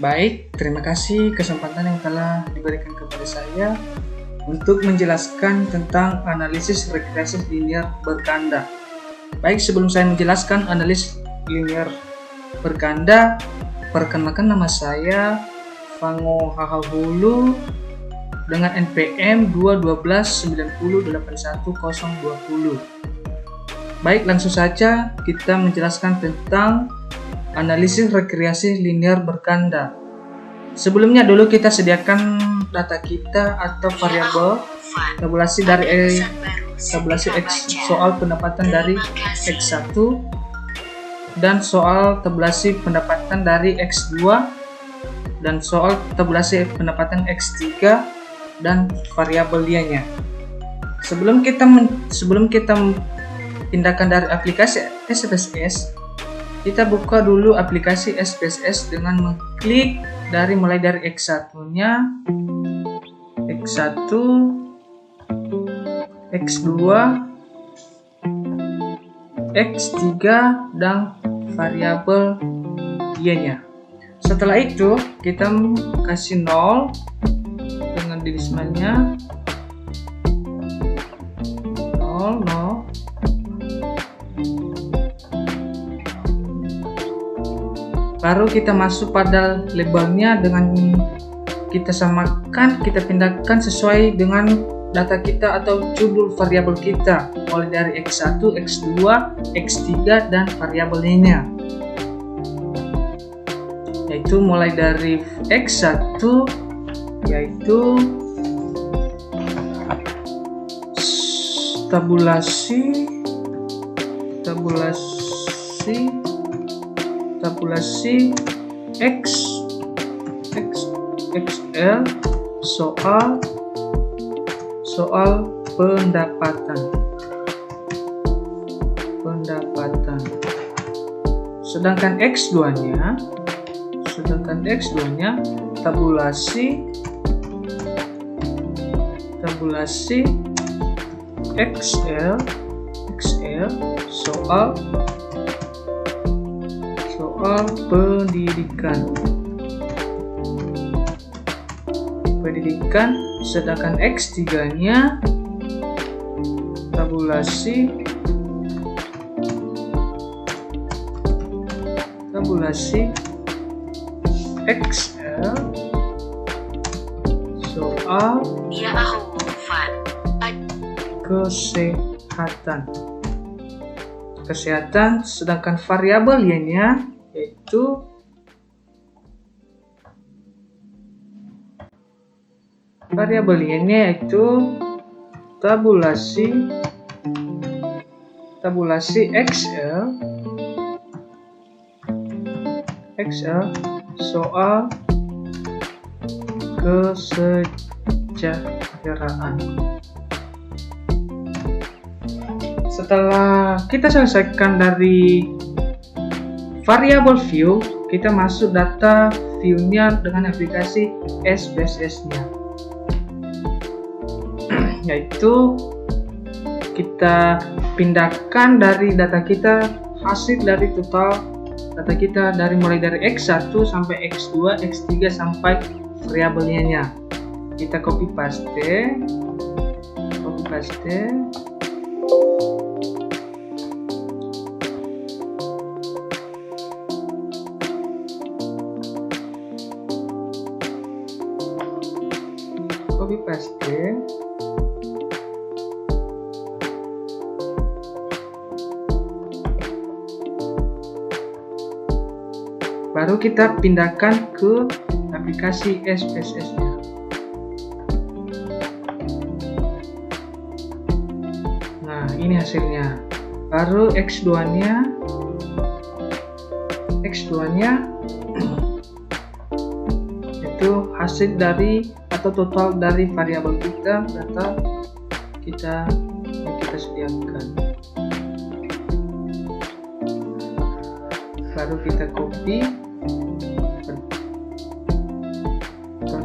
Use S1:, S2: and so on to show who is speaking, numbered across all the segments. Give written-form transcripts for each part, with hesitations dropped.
S1: Baik, terima kasih kesempatan yang telah diberikan kepada saya untuk menjelaskan tentang analisis regresi linear berganda. Baik, sebelum saya menjelaskan analisis linear berganda, perkenalkan nama saya Fango Hahahulu dengan NPM 212908120. Baik, langsung saja kita menjelaskan tentang analisis regresi linear berganda. Sebelumnya dulu kita sediakan data kita atau variabel tabulasi dari tabulasi X, soal pendapatan dari X1 dan soal tabulasi pendapatan dari X2 dan soal tabulasi pendapatan X3 dan variabel dianya. Sebelum kita pindahkan dari aplikasi SPSS, kita buka dulu aplikasi SPSS dengan mengklik mulai dari X1-nya, X1, X2, X3 dan variabel dianya. Setelah itu kita kasih 0 dengan decimalnya 0, 0. Baru kita masuk pada labelnya dengan kita samakan, kita pindahkan sesuai dengan data kita atau judul variabel kita, mulai dari X1, X2, X3 dan variabelnya, yaitu mulai dari X1 yaitu tabulasi XL soal pendapatan. Sedangkan X2-nya tabulasi XL soal pendidikan, sedangkan X3-nya tabulasi XL soal kesehatan, sedangkan variabel y-nya yaitu tabulasi XL soal kesejahteraan. Setelah kita selesaikan dari variabel view, kita masuk data view-nya dengan aplikasi SPSS-nya, yaitu kita pindahkan dari data kita, hasil dari total data kita mulai dari X1 sampai X2, X3 sampai variabelnya. Kita copy paste. Baru kita pindahkan ke aplikasi SPSS-nya. Nah, ini hasilnya. Baru X2-nya itu hasil dari atau total dari variabel kita, data kita yang kita sediakan. Baru kita copy,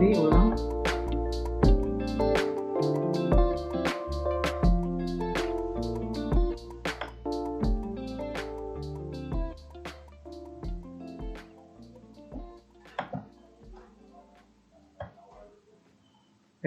S1: ulang.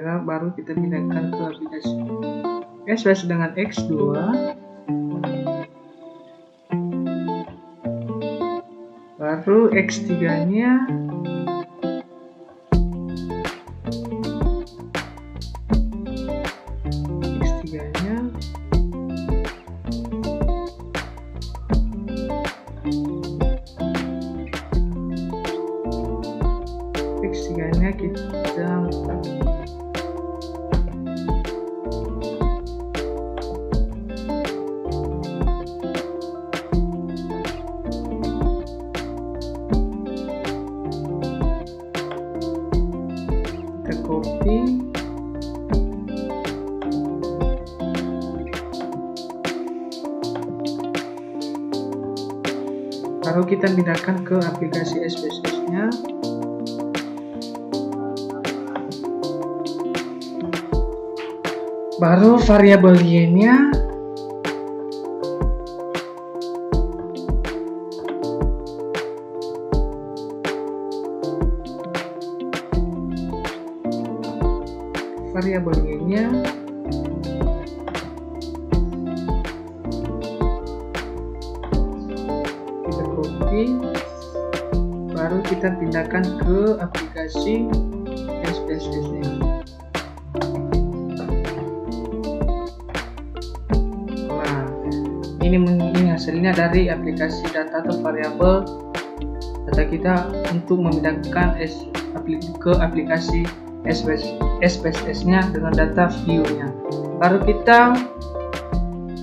S1: baru kita pindahkan ke aplikasi SPSS dengan X2. Baru X3 nya kita copy, baru kita pindahkan ke aplikasi SPSS nya. Baru variabel y nya kita copy, baru kita pindahkan ke aplikasi SPSS nya. Ini hasilnya dari aplikasi data atau variabel data kita untuk memindahkan ke aplikasi SPSS nya dengan data view nya. Baru kita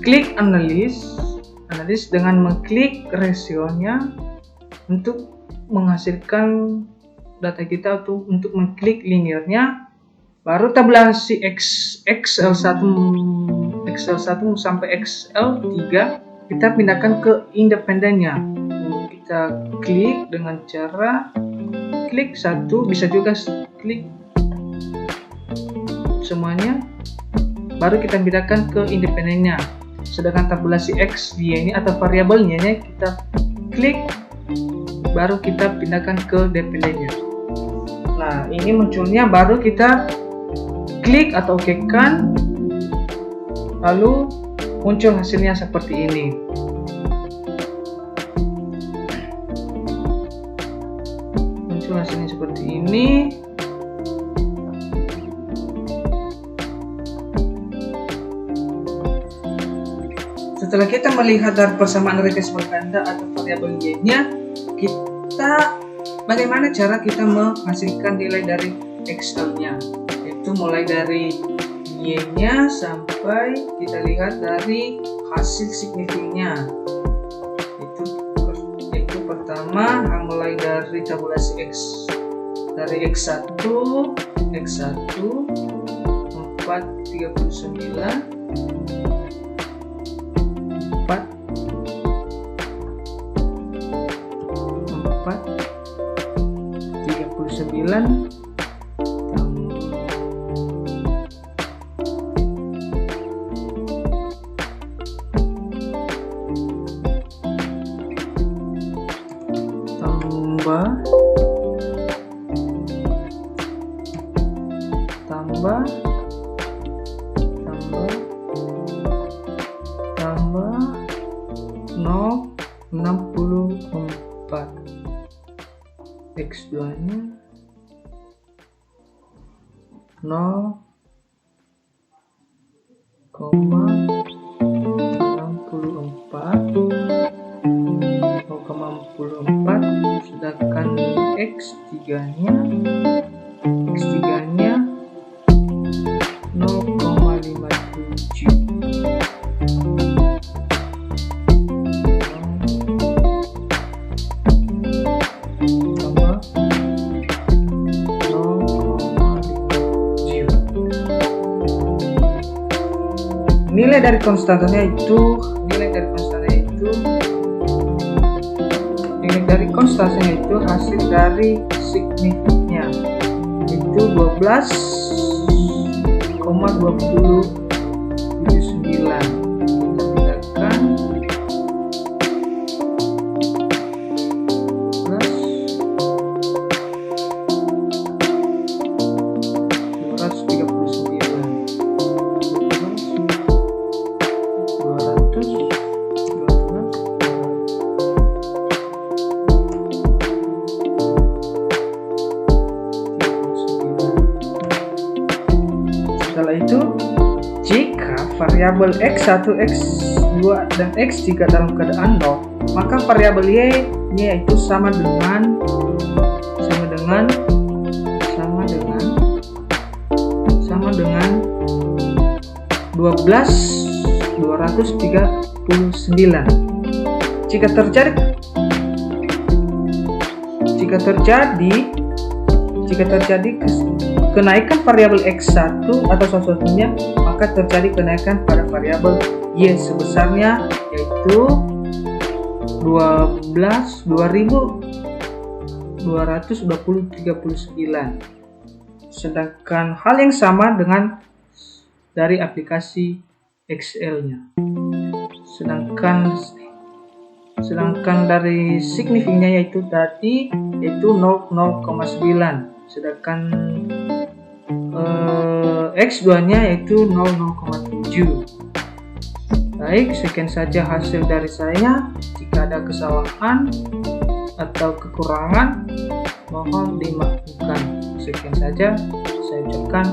S1: klik analis dengan mengklik ratio nya untuk menghasilkan data kita, untuk mengklik linearnya. Baru tabulasi XL1 sampai XL3 kita pindahkan ke independennya. Kita klik dengan cara klik satu, bisa juga klik semuanya, baru kita pindahkan ke independennya. Sedangkan tabulasi X, Y ini atau variabelnya kita klik, baru kita pindahkan ke dependennya. Nah, ini munculnya, baru kita klik atau okekan, lalu muncul hasilnya seperti ini. Muncul hasilnya seperti ini. Setelah kita melihat dari persamaan regresi berganda atau variabel y-nya, bagaimana cara kita menghasilkan nilai dari XL-nya? Itu mulai dari y-nya sampai kita lihat dari hasil signifikannya. Itu pertama mulai dari tabulasi X, dari X1 439 tambah 0,64. X2 nya 0,64, sedangkan X3 nya 0,57. Nilai dari konstantanya itu hasil dari signifiknya itu 12,2079. Kita pindahkan plus 239 yaitu jika variabel x1, x2, dan x3 dalam keadaan 0, maka variabel y yaitu sama dengan 12.239. Jika terjadi kenaikan variabel x1 atau satu-satunya, maka terjadi kenaikan pada variabel y sebesarnya yaitu 12.239. Sedangkan hal yang sama dengan dari aplikasi Excel-nya. Sedangkan dari signifikannya yaitu 0,9, sedangkan x2-nya yaitu 0,7. Baik, sekian saja hasil dari saya. Jika ada kesalahan atau kekurangan, mohon dimaafkan. Sekian saja saya ucapkan.